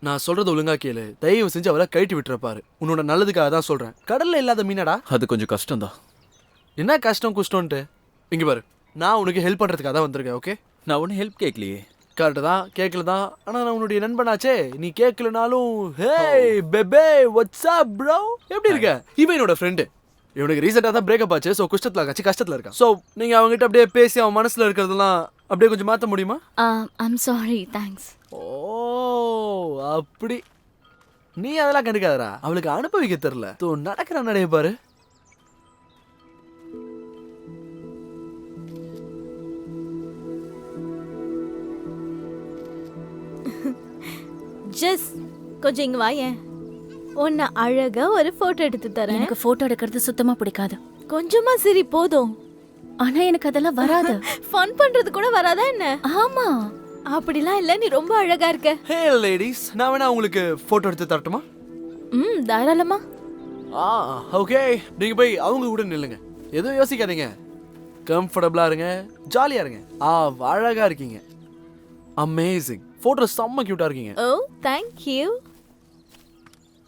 நான் சொல்றது ஒழுங்கா கேளு. தயவு செஞ்சு அவரை கழட்டி விட்டுறப்பாரு. உன்னோட நல்லதுக்காக தான் சொல்றேன். கடல்ல இல்லாத மீனடா. அது கொஞ்சம் கஷ்டம்தான். என்ன கஷ்டம் குஷ்டம்ன்ட்டு? இங்க பாரு, நான் உனக்கு ஹெல்ப் பண்றதுக்காக தான் வந்திருக்கேன். ஓகே, நான் ஒன்றும் ஹெல்ப் கேட்கலையே. கரெக்டு தான், கேட்கல தான். ஆனால் நான் உன்னுடைய நண்பனாச்சே. நீ கேட்கலனாலும் ஹே பெபே வாட்ஸ் அப் ப்ரோ, எப்படி இருக்க? இவன் என்னோட ஃப்ரெண்டு. இவனுக்கு ரீசெண்டாக தான் பிரேக்கப் ஆச்சு. ஸோ கஷ்டத்தில் இருக்கான். ஸோ நீங்கள் அவங்ககிட்ட அப்படியே பேசி அவன் மனசில் இருக்கிறதெல்லாம் அப்படியே கொஞ்சம் மாற்ற முடியுமா? I'm sorry, thanks. ஓ அப்படி. நீ அதெல்லாம் கண்டுக்காதடா. அவளுக்கு அனுபவிக்க தெரியல. தோ நடக்கிற நடைய பாரு. ஜஸ் கொஞ்சம் இங்க வாயேன். உன்னை அழகா ஒரு போட்டோ எடுத்து தரேன். எனக்கு போட்டோ எடுக்கிறது சுத்தமா பிடிக்காது. கொஞ்சமா சரி போதும். ஆனா எனக்கு அதெல்லாம் வராது. ஃபன் பண்றது கூட வராதா என்ன? ஆமா, அப்படிலாம் இல்ல, நீ ரொம்ப அழகா இருக்க. ஹே லேடிஸ், நான் வேணா உங்களுக்கு போட்டோ எடுத்து தரட்டுமா? தாராளமா. ஓகே, நீங்க போய் அவங்க கூட நில்லுங்க. எதுவும் யோசிக்காதீங்க. கம்ஃபர்டபுளா இருங்க, ஜாலியா இருங்க. அழகா இருக்கீங்க. அமேசிங். போட்டோ செம்ம கியூட்டா இருக்கீங்க. ஓ தேங்க் யூ.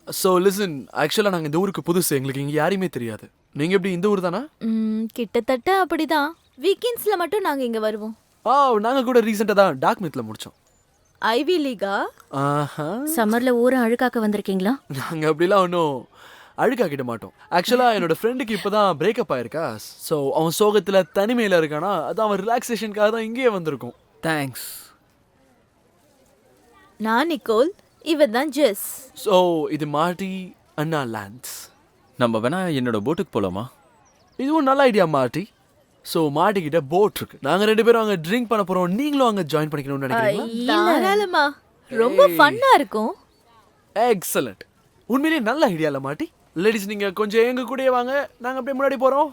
ஸோ லிசன், ஆக்சுவலாக நாங்கள் இந்த ஊருக்கு புதுசு. எங்களுக்கு இங்கே யாரையுமே தெரியாது. நீங்கள் எப்படி இந்த ஊர் தானா? கிட்டத்தட்ட அப்படிதான். வீக்கெண்ட்ஸ்ல மட்டும் நாங்க இங்க வருவோம். நாங்கள் கூட ரீசெண்டாக தான் டார்க் மித்ல முடித்தோம். ஐவி லீகா? சம்மர்ல ஊரை அழுக்காக்க வந்திருக்கீங்களா? நாங்கள் அப்படிலாம் ஒன்றும் அழுக்காக்கிட மாட்டோம். ஆக்சுவலாக என்னோட ஃப்ரெண்டுக்கு இப்போ தான் பிரேக்கப் ஆயிருக்கா. ஸோ அவன் சோகத்தில் தனிமையில் இருக்கானா, அது அவன் ரிலாக்ஸேஷனுக்காக தான் இங்கேயே வந்திருக்கோம். தேங்க்ஸ். நான் நிக்கோல், இவர் தான் ஜெஸ். ஸோ இது மார்ட்டி அண்ணா லேண்ட்ஸ். நம்ம வேணா என்னோட போட்டுக்கு போலாமா? இதுவும் நல்ல ஐடியா மார்ட்டி. ஸோ மார்ட்டி கிட்ட போட் இருக்கு. நாங்கள் 2 பேரும் அங்கே ட்ரிங்க் பண்ண போகிறோம். நீங்களும் அங்கே ஜாயின் பண்ணிக்கணும்னு நினைக்கிறீங்களா? தாராளமா, ரொம்ப ஃபன்னா இருக்கும். எக்ஸலண்ட். உண்மையிலேயே நல்ல ஐடியா இல்லை மார்ட்டி. லேடிஸ் நீங்கள் கொஞ்சம் எங்க கூடயே வாங்க, நாங்கள் அப்படியே முன்னாடி போகிறோம்.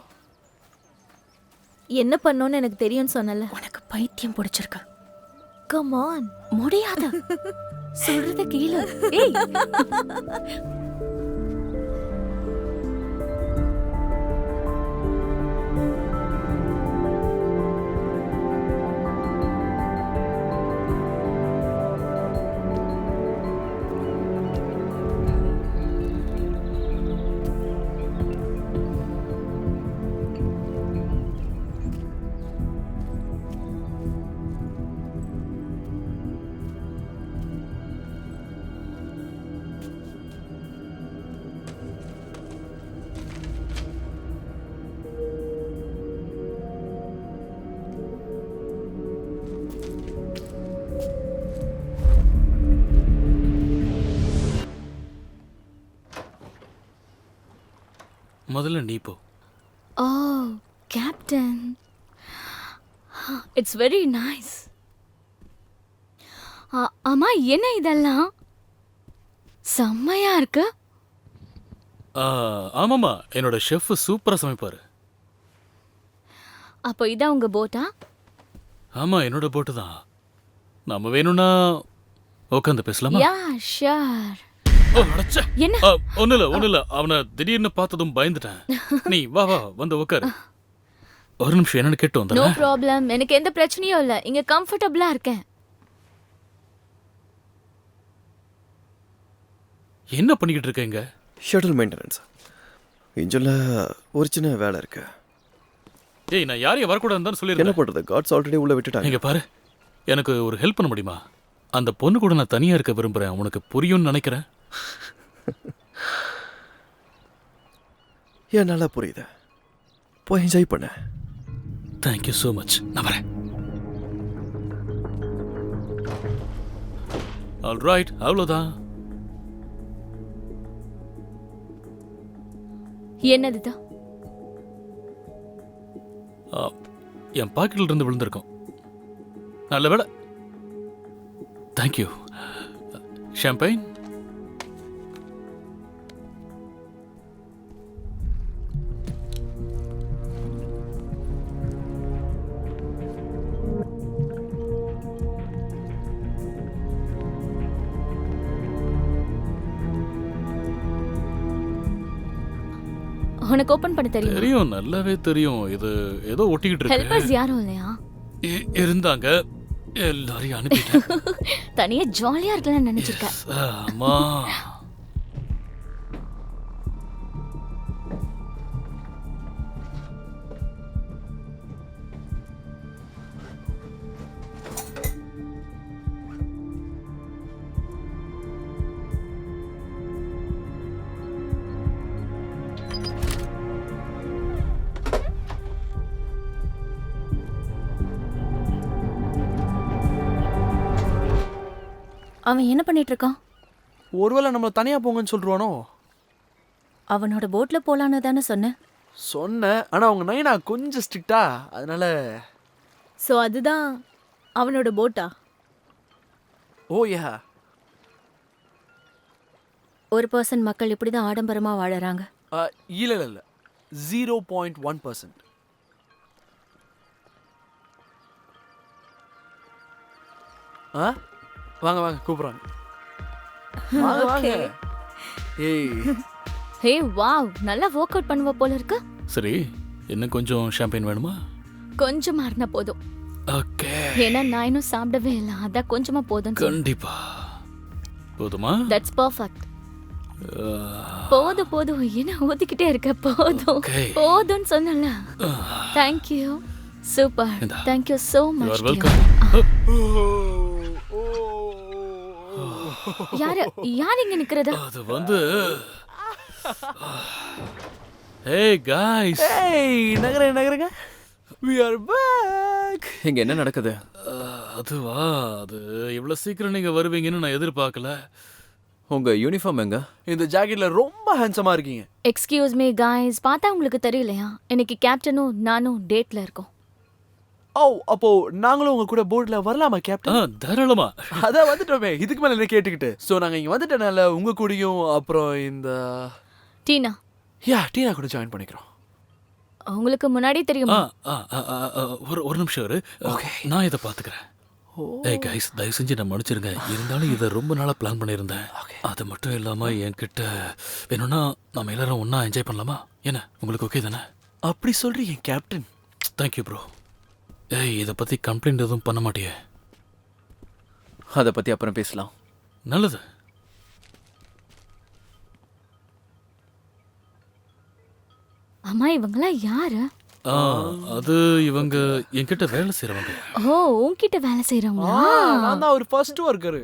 என்ன பண்ணோன்னு எனக்கு தெரியும்னு சொன்னல. உனக்கு பைத்தியம் பிடிச்சிருக்கு. Come on. முடியாது, சொல்றத கேளு. ஏய், முதல்ல நீ போ. ஓ கேப்டன், இட்ஸ் வெரி நைஸ். ஆமா, என்ன இதெல்லாம் செம்மையா இருக்கு. ஆமாம்மா, என்னோட ஷெஃப் சூப்பராக சமைப்பார். அப்போ இதான் உங்க போட்டா? ஆமாம், என்னோட போட்டு தான். நம்ம வேணும்னா உட்காந்து பேசலாமா? Yeah sure. என்ன? ஒன்றும் இல்லை. அவனை திடீர்னு பார்த்ததும் பயந்துட்டேன். நீ வா வா, வந்து உட்காரு. ஒரு நிமிஷம் என்னன்னு கேட்டு நோ வந்துடுறேன். ப்ராப்ளம், எனக்கு எந்த பிரச்சனையும் இல்லை. இங்க கம்ஃபர்டபுளா இருக்கேன். என்ன பண்ணிக்கிட்டு இருக்கீங்க? Shuttle maintenance. இன்ஜினில் ஒரு சின்ன வேலை இருக்கு. ஏய், நான் யாரையும் வரக்கூடாதுன்னு என்ன சொல்லியிருக்கேன். பண்ணுறது, காட்ஸ் ஆல்ரெடி உள்ளே விட்டுட்டாங்க. இங்க பாரு, எனக்கு ஒரு ஹெல்ப் பண்ண முடியுமா? அந்த பொண்ணு கூட நான் தனியாக இருக்க விரும்புகிறேன். உனக்கு புரியும்னு நினைக்கிறேன். ஏன் நல்லா புரியுது. போய் என்ஜாய் பண்ண. Thank you so much. நான் வரேன். ஆல்ரைட், அவ்வளோதான். என்னதுதான்? என் பாக்கெட்டில் இருந்து விழுந்திருக்கும். நல்ல வேலை. தேங்க்யூ. ஷாம்பைன்? உனக்கு ஓபன் பண்ண தெரியுமா? தெரியும், நல்லாவே தெரியும். இது ஏதோ ஒட்டிக்கிட்டு இருக்கு. ஹெல்பர்ஸ் யாரும் இல்லையா? இருந்தாங்க. எல்லாரையும் அனுப்பிட்டேன். தனியா ஜாலியா இருக்கலாம்னு நினைச்சிருக்க. அம்மா அவன் என்ன பண்ணிட்டு இருக்கான்? ஒருவேளை நம்ம தனியா போங்கன்னு சொல்றானோ? அவனோட போட்ல போலான்னு தானே சொன்னேன். சொன்னேன், ஆனா அவங்க நைனா கொஞ்சம் ஸ்ட்ரிக்டா, அதனால. சோ அதுதான் அவனோட போட்டா? ஓ யா. ஒரு பர்சன்ட் மக்கள் இப்படிதான் ஆடம்பரமா வாழறாங்க. இல்ல இல்ல இல்ல 0.1%. வாங்க வாங்க கூப்பிடுறாங்க. வாங்க வாங்க. ஏய் ஹே வாவ், நல்லா வொர்க் அவுட் பண்ணுவ போல இருக்கு. சரி, இன்னும் கொஞ்சம் ஷாம்பைன் வேணுமா? கொஞ்சமா இருந்தா போதும். ஓகே, ஏன்னா நான் இன்னும் சாப்பிடவே இல்லை, அதான் கொஞ்சமா போதும். கண்டிப்பா. போதுமா? That's perfect. போதும் போதும், என்ன ஊத்திக்கிட்டே இருக்க? போதும் Okay. போதும்னு சொன்னல. Thank you. சூப்பர். இந்தா. Thank you so You much. are welcome. யாரு யார் இங்க நிக்கிறது? அது வந்து Hey guys. ஏய் நகருங்க. We are back. இங்க என்ன நடக்குது? அதுவா, அது இவ்வளவு சீக்கிரம் நீங்க வருவீங்கன்னு நான் எதிர்பார்க்கல. உங்க யூனிஃபார்ம் எங்க? இந்த ஜாக்கெட்ல ரொம்ப ஹேண்ட்ஸமா இருக்கீங்க. எக்ஸ்கியூஸ் மீ गाइस, பார்த்தா உங்களுக்கு தெரியலையா? இன்னைக்கு கேப்டனும் நானும் டேட்ல இருக்கோம். ஓ, அப்போ நாங்களும் உங்க கூட போர்ட்ல வரலாமா கேப்டன்? தாராளமா. அதான் வந்துட்டோமே, இதுக்கு மேல என்ன கேட்டுக்கிட்டு. சோ நாங்க இங்க வந்துட்டனால உங்க கூடயும் அப்புறம் இந்த டீனா, டீனா கூட ஜாயின் பண்ணிக்கிறோம். உங்களுக்கு முன்னாடி தெரியுமா? ஒரு நிமிஷம் இரு. நான் இதை பாத்துக்கிறேன். ஏய் கைஸ், தயவு செஞ்சு நான் மன்னிச்சிருங்க. இருந்தாலும் இதை ரொம்ப நாளா பிளான் பண்ணியிருந்தேன். அது மட்டும் இல்லாம என்கிட்ட வேணும்னா நம்ம எல்லாரும் ஒண்ணா என்ஜாய் பண்ணலாமா? என்ன உங்களுக்கு ஓகே தானே? அப்படி சொல்றீங்க கேப்டன். Thank you bro. ஏய், இதை பத்தி கம்ப்ளைண்ட் எதுவும் பண்ண மாட்டியே? அதை பத்தி அப்புறம் பேசலாம். நல்லது. அம்மா இவங்களாம் யாரு? அது இவங்க என்கிட்ட வேலை செய்றவங்க. ஓ, உன்கிட்ட வேலை செய்றவங்களா? நான் தான் ஒரு ஃபர்ஸ்ட் ஒர்க்கர்.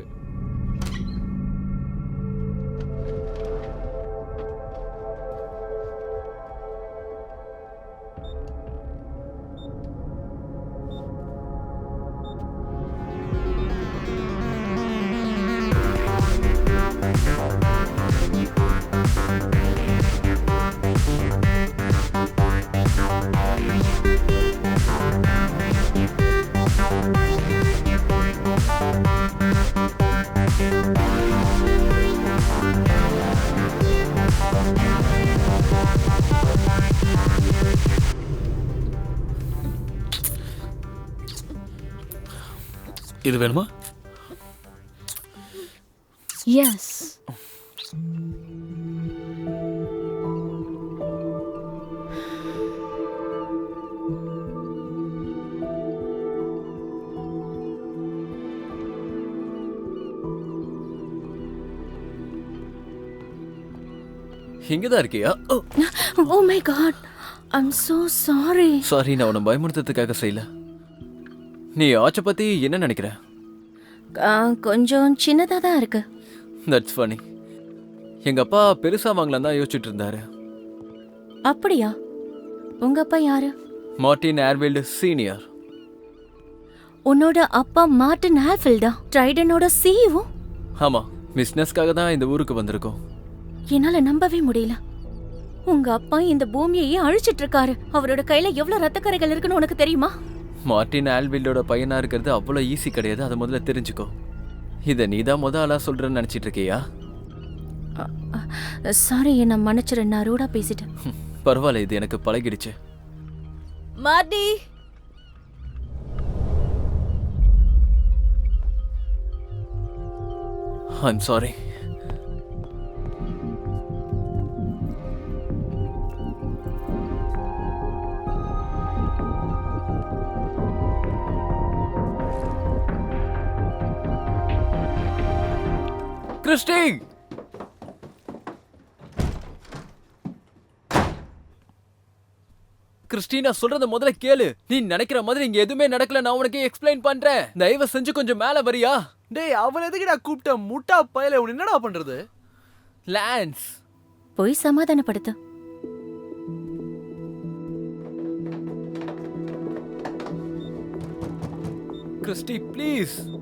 இது வேணுமா? எஸ். இங்கதான் இருக்கியா? Oh my god, I am so sorry. Sorry, நான் உன்னை பயமுறுத்துறதுக்காக செய்யல. நீ ஆச்ச பத்தி என்ன நினைக்கிற? கொஞ்சம் சின்னதா தான் இருக்கு. That's funny. எங்க அப்பா பெருசா வாங்கலாம் தான் யோசிச்சுட்டு இருந்தாரு. அப்படியா? உங்க அப்பா யாரு? மார்ட்டின் ஏர்வீல்டு சீனியர். உன்னோட அப்பா மார்ட்டின் ஹேஃபில்டா, ட்ரைடனோட சிஇஓ? ஆமா, பிசினஸ்க்காக தான் இந்த ஊருக்கு வந்திருக்கோம். என்னால நம்பவே முடியல. உங்க அப்பா இந்த பூமியையே அழிச்சிட்டு இருக்காரு. அவரோட கையில எவ்வளவு ரத்தக்கரைகள் இருக்குன்னு உனக்கு தெரியுமா? மார்ட்டின் ஆல்வில்டோட பையனா இருக்கிறது அவ்வளோ ஈஸி கிடையாது, அதை முதல்ல தெரிஞ்சுக்கோ. இதை நீ தான் ஆளா சொல்றேன்னு நினைச்சிட்டு இருக்கியா? சாரி, என்ன மன்னிச்சிரு, நான் ரூடா பேசிட்டேன். பரவாயில்ல, இது எனக்கு பழகிடுச்சு. Marty, I'm sorry. Christy Christina சொல்றத முதல்ல கேளு. நீ நினைக்கிற மாதிரி இங்க எதுவுமே நடக்கல. நான் உனக்கு எக்ஸ்பிளைன் பண்றேன். தயவு செஞ்சு கொஞ்சம் மேல வரியா? டேய் அவன் எதுக்குடா கூப்பிட்ட முட்டா பயல? உன் என்னடா பண்றது? லான்ஸ் போய் சமாதானப்படுத்து. Christie please